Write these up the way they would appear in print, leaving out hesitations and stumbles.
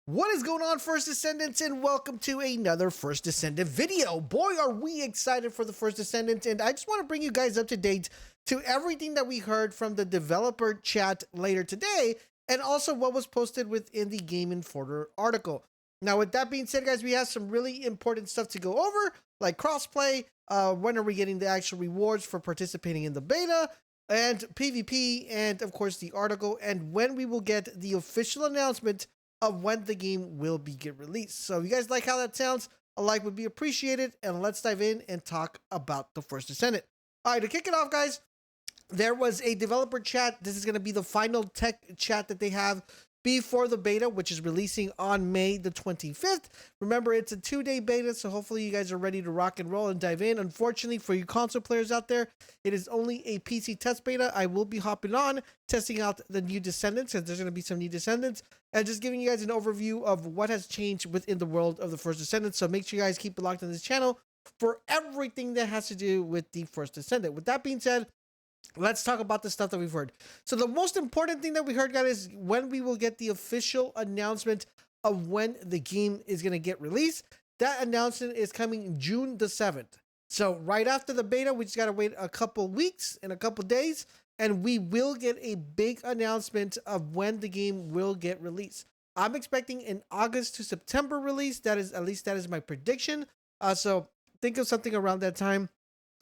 What is going on, First Descendants, and welcome to another First Descendant video. Boy, are we excited for the First Descendant, and I just want to bring you guys up to date to everything that we heard from the developer chat later today, and also what was posted within the Game Informer article. Now, with that being said, guys, we have some really important stuff to go over, like crossplay, when are we getting the actual rewards for participating in the beta, and PvP, and of course the article, and when we will get the official announcement of when the game will be get released. So if you guys like how that sounds, a like would be appreciated, and let's dive in and talk about the First Descendant. All right, to kick it off, guys, there was a developer chat. This is going to be the final tech chat that they have before the beta, which is releasing on May the 25th. Remember, it's a 2-day beta, so hopefully you guys are ready to rock and roll and dive in. Unfortunately, for you console players out there, it is only a PC test beta. I will be hopping on, testing out the new Descendants, because there's going to be some new Descendants, and just giving you guys an overview of what has changed within the world of the First Descendants. So make sure you guys keep it locked on this channel for everything that has to do with the First Descendant. With that being said, let's talk about the stuff that we've heard. So the most important thing that we heard, guys, is when we will get the official announcement of when the game is going to get released. That announcement is coming June the 7th. So right after the beta, we just got to wait a couple weeks and a couple days, and we will get a big announcement of when the game will get released. I'm expecting an August to September release. That is my prediction. So think of something around that time.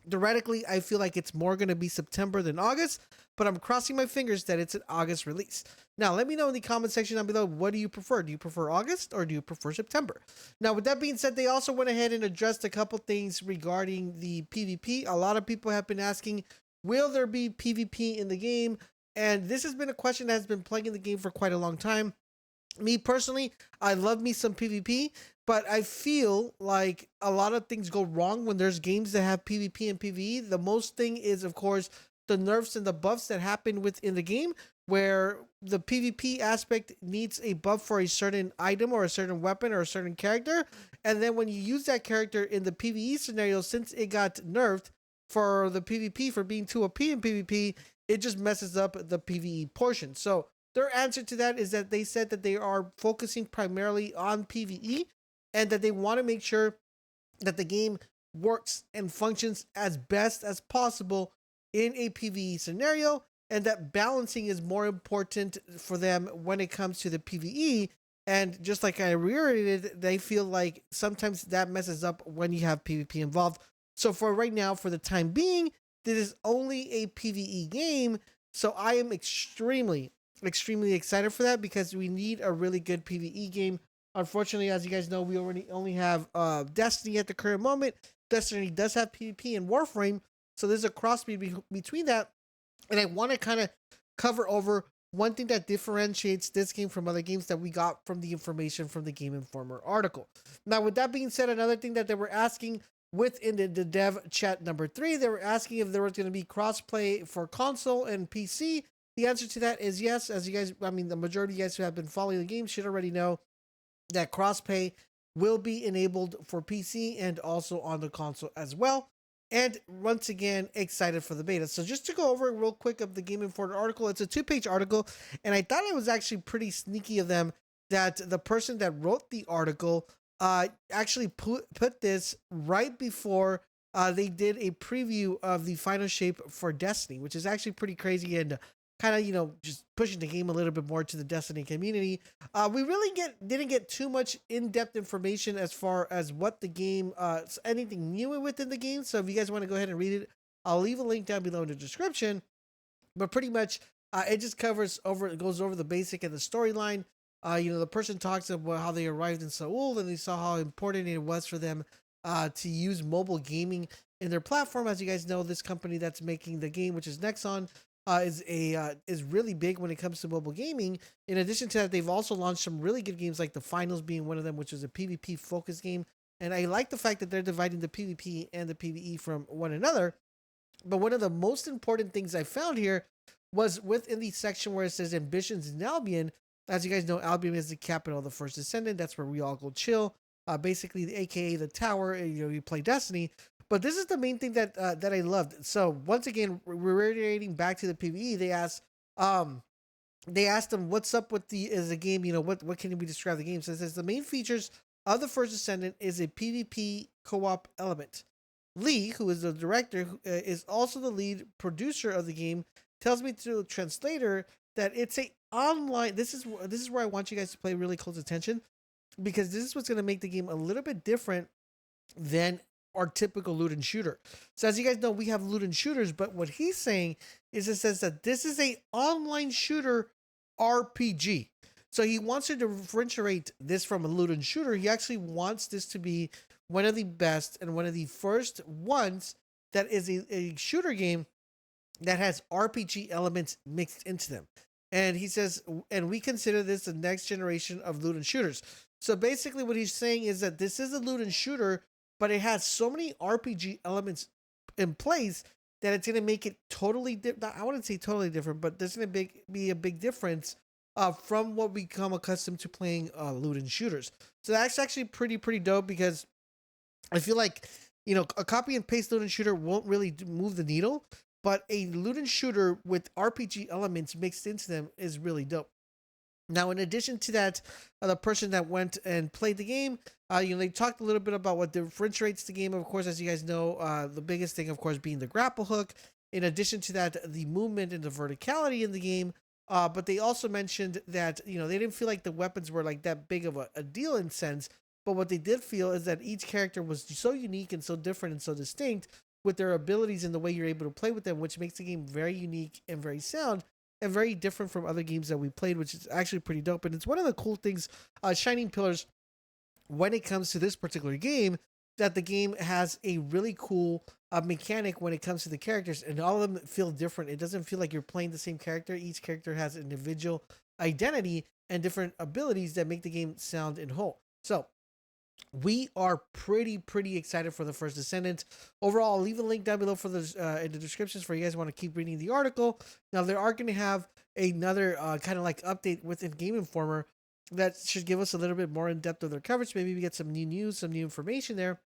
Theoretically, I feel like it's more going to be September than August, but I'm crossing my fingers that it's an August release. Now, let me know in the comment section down below, what do you prefer? Do you prefer August or do you prefer September? Now, with that being said, they also went ahead and addressed a couple things regarding the PvP. A lot of people have been asking, will there be PvP in the game? And this has been a question that has been plaguing the game for quite a long time. Me personally, I love me some PvP, but I feel like a lot of things go wrong when there's games that have PvP and PvE. The most thing is, of course, the nerfs and the buffs that happen within the game, where the PvP aspect needs a buff for a certain item or a certain weapon or a certain character. And then when you use that character in the PvE scenario, since it got nerfed for the PvP for being too OP in PvP, it just messes up the PvE portion. So their answer to that is that they said that they are focusing primarily on PvE and that they want to make sure that the game works and functions as best as possible in a PvE scenario, and that balancing is more important for them when it comes to the PvE. And just like I reiterated, they feel like sometimes that messes up when you have PvP involved. So for right now, for the time being, this is only a PvE game. So I am extremely excited for that, because we need a really good PvE game. Unfortunately, as you guys know, we only have Destiny at the current moment. Destiny does have PvP and Warframe, so there's a cross between that. And I want to kind of cover over one thing that differentiates this game from other games that we got from the information from the Game Informer article. Now, with that being said, another thing that they were asking within the dev chat number 3, they were asking if there was going to be crossplay for console and PC. The answer to that is yes. As you guys, the majority of you guys who have been following the game should already know that crossplay will be enabled for PC and also on the console as well. And once again, excited for the beta. So just to go over real quick of the Game Informer article, it's a 2-page article, and I thought it was actually pretty sneaky of them that the person that wrote the article actually put this right before they did a preview of the final shape for Destiny, which is actually pretty crazy and kind of, just pushing the game a little bit more to the Destiny community. We really didn't get too much in-depth information as far as what the game, anything new within the game. So if you guys want to go ahead and read it, I'll leave a link down below in the description. But pretty much, it just goes over the basic and the storyline. The person talks about how they arrived in Seoul and they saw how important it was for them to use mobile gaming in their platform. As you guys know, this company that's making the game, which is Nexon, is really big when it comes to mobile gaming. In addition to that, they've also launched some really good games, like the Finals being one of them, which is a PvP focused game. And I like the fact that they're dividing the PvP and the PvE from one another. But one of the most important things I found here was within the section where it says ambitions in Albion. As you guys know, Albion is the capital of the First Descendant. That's where we all go chill. Basically, AKA the tower. You play Destiny. But this is the main thing that I loved. So once again, reiterating back to the PvE, they asked, they asked him what's up with the game, what can we describe the game. So it says the main features of the first Descendant is a PvP co-op element. Lee, who is the director, is also the lead producer of the game, tells me through a translator that it's a online. This is where I want you guys to pay really close attention, because this is what's going to make the game a little bit different than our typical loot and shooter. So as you guys know, we have loot and shooters, but what he's saying is it says that this is a online shooter RPG. So he wants to differentiate this from a loot and shooter. He actually wants this to be one of the best and one of the first ones that is a shooter game that has RPG elements mixed into them. And he says, and we consider this the next generation of loot and shooters. So basically, what he's saying is that this is a loot and shooter, but it has so many RPG elements in place that it's going to make it totally different. I wouldn't say totally different, but there's going to be a big difference from what we come accustomed to playing loot and shooters. So that's actually pretty dope, because I feel like, a copy and paste loot and shooter won't really move the needle, but a loot and shooter with RPG elements mixed into them is really dope. Now, in addition to that, the person that went and played the game, they talked a little bit about what differentiates the game. Of course, as you guys know, the biggest thing, of course, being the grapple hook. In addition to that, the movement and the verticality in the game. But they also mentioned that, they didn't feel like the weapons were like that big of a deal in sense. But what they did feel is that each character was so unique and so different and so distinct with their abilities and the way you're able to play with them, which makes the game very unique and very sound and very different from other games that we played, which is actually pretty dope. And it's one of the cool things, shining pillars, when it comes to this particular game, that the game has a really cool mechanic when it comes to the characters, and all of them feel different. It doesn't feel like you're playing the same character. Each character has an individual identity and different abilities that make the game sound and whole. So we are pretty excited for the first Descendant. Overall, I'll leave a link down below for the in the descriptions for you guys want to keep reading the article. Now, they are going to have another kind of like update within Game Informer that should give us a little bit more in depth of their coverage. Maybe we get some new news, some new information there.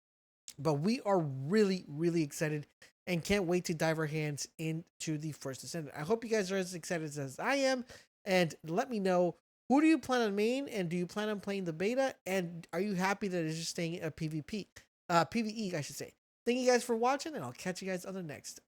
But we are really excited and can't wait to dive our hands into the first Descendant. I hope you guys are as excited as I am, and let me know, who do you plan on main, and do you plan on playing the beta, and are you happy that it's just staying a PvP? PvE, I should say. Thank you guys for watching, and I'll catch you guys on the next